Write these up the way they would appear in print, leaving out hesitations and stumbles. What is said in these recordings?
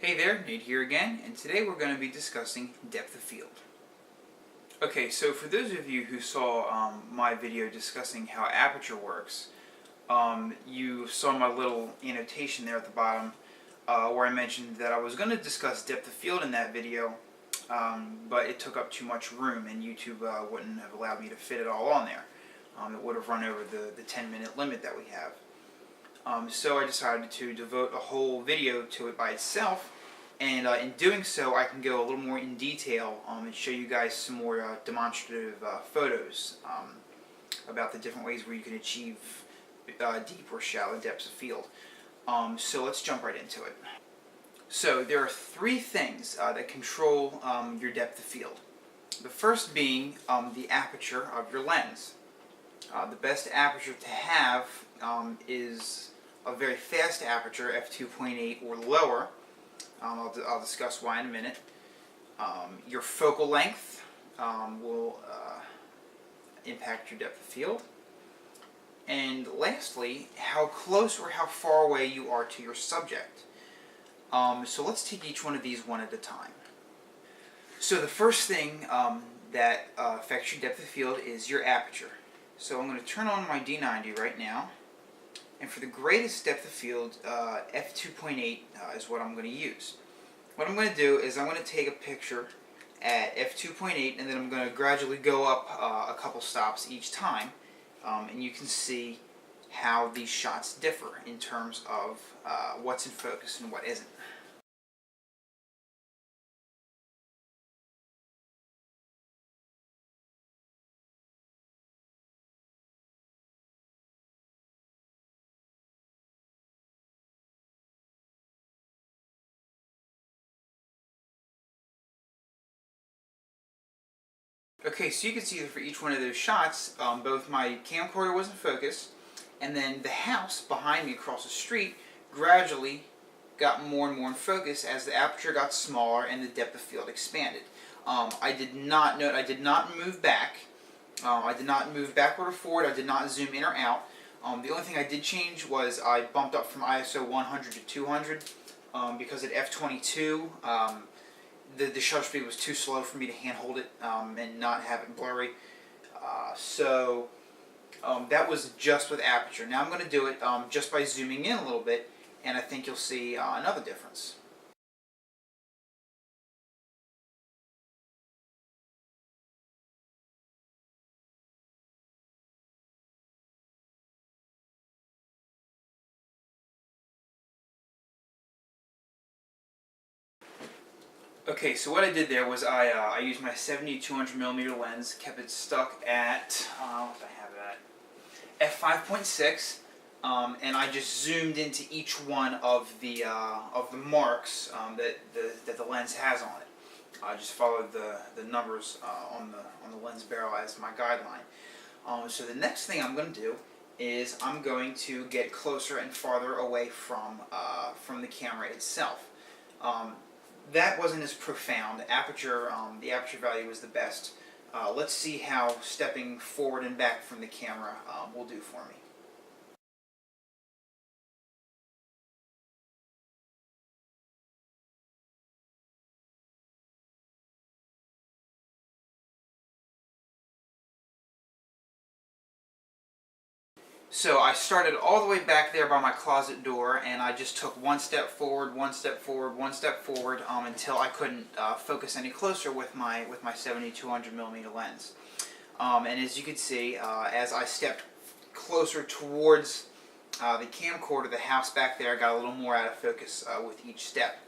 Hey there, Nate here again, and today we're going to be discussing depth of field. Okay, so for those of you who saw my video discussing how aperture works, you saw my little annotation there at the bottom where I mentioned that I was going to discuss depth of field in that video, but it took up too much room and YouTube wouldn't have allowed me to fit it all on there. It would have run over the 10-minute limit that we have. So I decided to devote a whole video to it by itself, and in doing so I can go a little more in detail and show you guys some more demonstrative photos about the different ways where you can achieve deep or shallow depths of field. So let's jump right into it. So there are three things that control your depth of field. The first being the aperture of your lens. The best aperture to have is a very fast aperture, f2.8 or lower. I'll discuss why in a minute. Your focal length will impact your depth of field. And lastly, how close or how far away you are to your subject. So let's take each one of these one at a time. So the first thing that affects your depth of field is your aperture. So I'm going to turn on my D90 right now. And for the greatest depth of field, f2.8 is what I'm going to use. What I'm going to do is I'm going to take a picture at f2.8 and then I'm going to gradually go up a couple stops each time. And you can see how these shots differ in terms of what's in focus and what isn't. Okay, so you can see that for each one of those shots, both my camcorder was in focus, and then the house behind me across the street gradually got more and more in focus as the aperture got smaller and the depth of field expanded. I did not move back. I did not move backward or forward. I did not zoom in or out. The only thing I did change was I bumped up from ISO 100 to 200 because at f22 the shutter speed was too slow for me to handhold it and not have it blurry. So that was just with aperture. Now I'm going to do it just by zooming in a little bit, and I think you'll see another difference. Okay, so what I did there was I used my 70-200mm lens, kept it stuck at, what did I have it at? f5.6, and I just zoomed into each one of the marks that the lens has on it. I just followed the numbers on the lens barrel as my guideline. So the next thing I'm going to do is I'm going to get closer and farther away from the camera itself. That wasn't as profound. The aperture value was the best. Let's see how stepping forward and back from the camera will do for me. So I started all the way back there by my closet door, and I just took one step forward, one step forward, one step forward until I couldn't focus any closer with my 70-200mm lens. And as you can see, as I stepped closer towards the camcorder, the house back there got a little more out of focus with each step.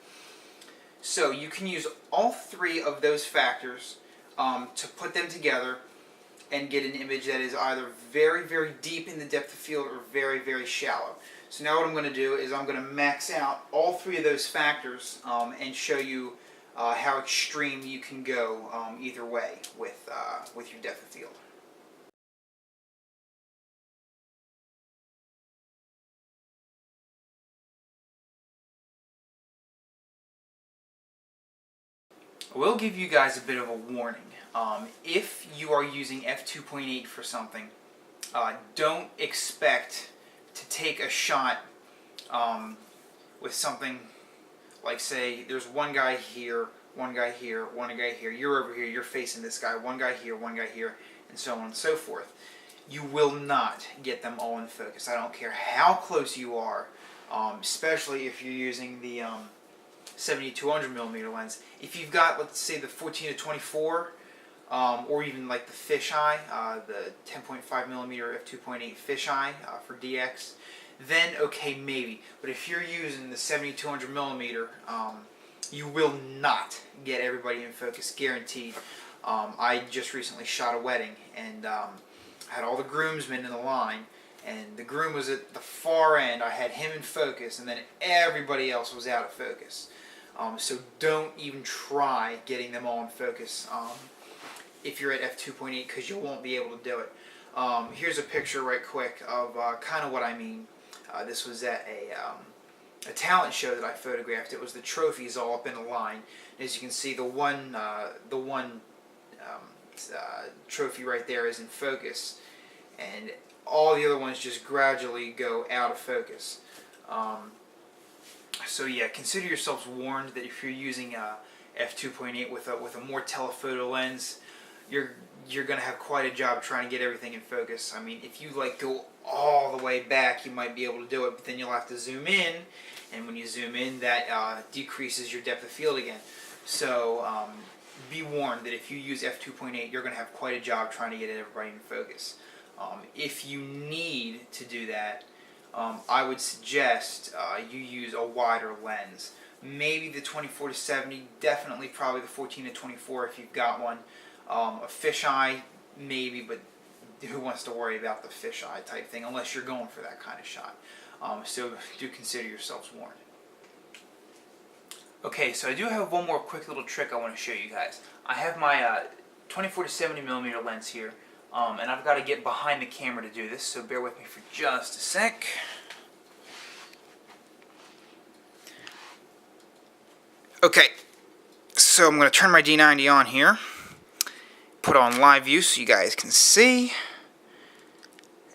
So you can use all three of those factors to put them together and get an image that is either very, very deep in the depth of field or very, very shallow. So now what I'm going to do is I'm going to max out all three of those factors and show you how extreme you can go either way with your depth of field. I will give you guys a bit of a warning. If you are using f2.8 for something, don't expect to take a shot with something Like say there's one guy here, one guy here, one guy here, you're over here, you're facing this guy, one guy here, and so on and so forth. You will not get them all in focus. I don't care how close you are, especially if you're using the 70-200mm lens. If you've got, let's say, the 14-24, or even like the fisheye, the 10.5mm f2.8 fisheye for DX, then okay, maybe. But if you're using the 70-200mm, you will not get everybody in focus, guaranteed. I just recently shot a wedding, and had all the groomsmen in the line, and the groom was at the far end. I had him in focus, and then everybody else was out of focus. So don't even try getting them all in focus if you're at f2.8, because you won't be able to do it. Here's a picture right quick of kind of what I mean. This was at a talent show that I photographed. It was the trophies all up in a line. And as you can see, the one trophy right there is in focus, and all the other ones just gradually go out of focus. So yeah, consider yourselves warned that if you're using f2.8 with a more telephoto lens, you're going to have quite a job trying to get everything in focus. I mean, if you like go all the way back, you might be able to do it, but then you'll have to zoom in, and when you zoom in, that decreases your depth of field again. So be warned that if you use f2.8, you're going to have quite a job trying to get everybody in focus. If you need to do that, I would suggest you use a wider lens. Maybe the 24-70, definitely probably the 14-24 if you've got one. A fisheye, maybe, but who wants to worry about the fisheye type thing unless you're going for that kind of shot. So do consider yourselves warned. Okay, so I do have one more quick little trick I want to show you guys. I have my 24-70mm lens here, and I've got to get behind the camera to do this, so bear with me for just a sec. Okay, so I'm going to turn my D90 on here, put on live view so you guys can see,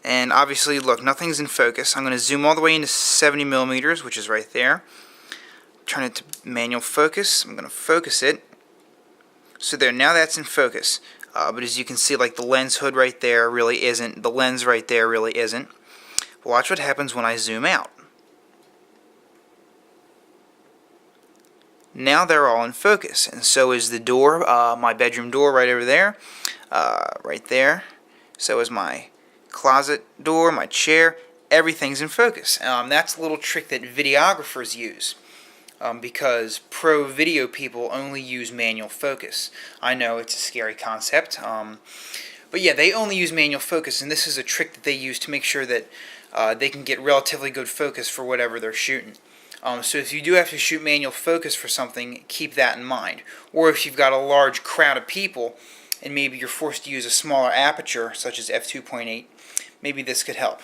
and obviously look, nothing's in focus. I'm going to zoom all the way into 70mm, which is right there. Turn it to manual focus. I'm going to focus it. So there, now that's in focus. But as you can see, like the lens hood right there really isn't. The lens right there really isn't. Watch what happens when I zoom out. Now they're all in focus, and so is the door, my bedroom door right over there, right there. So is my closet door, my chair. Everything's in focus. That's a little trick that videographers use. Because pro video people only use manual focus. I know it's a scary concept, but yeah, they only use manual focus, and this is a trick that they use to make sure that they can get relatively good focus for whatever they're shooting. So if you do have to shoot manual focus for something, keep that in mind. Or if you've got a large crowd of people, and maybe you're forced to use a smaller aperture, such as f2.8, maybe this could help.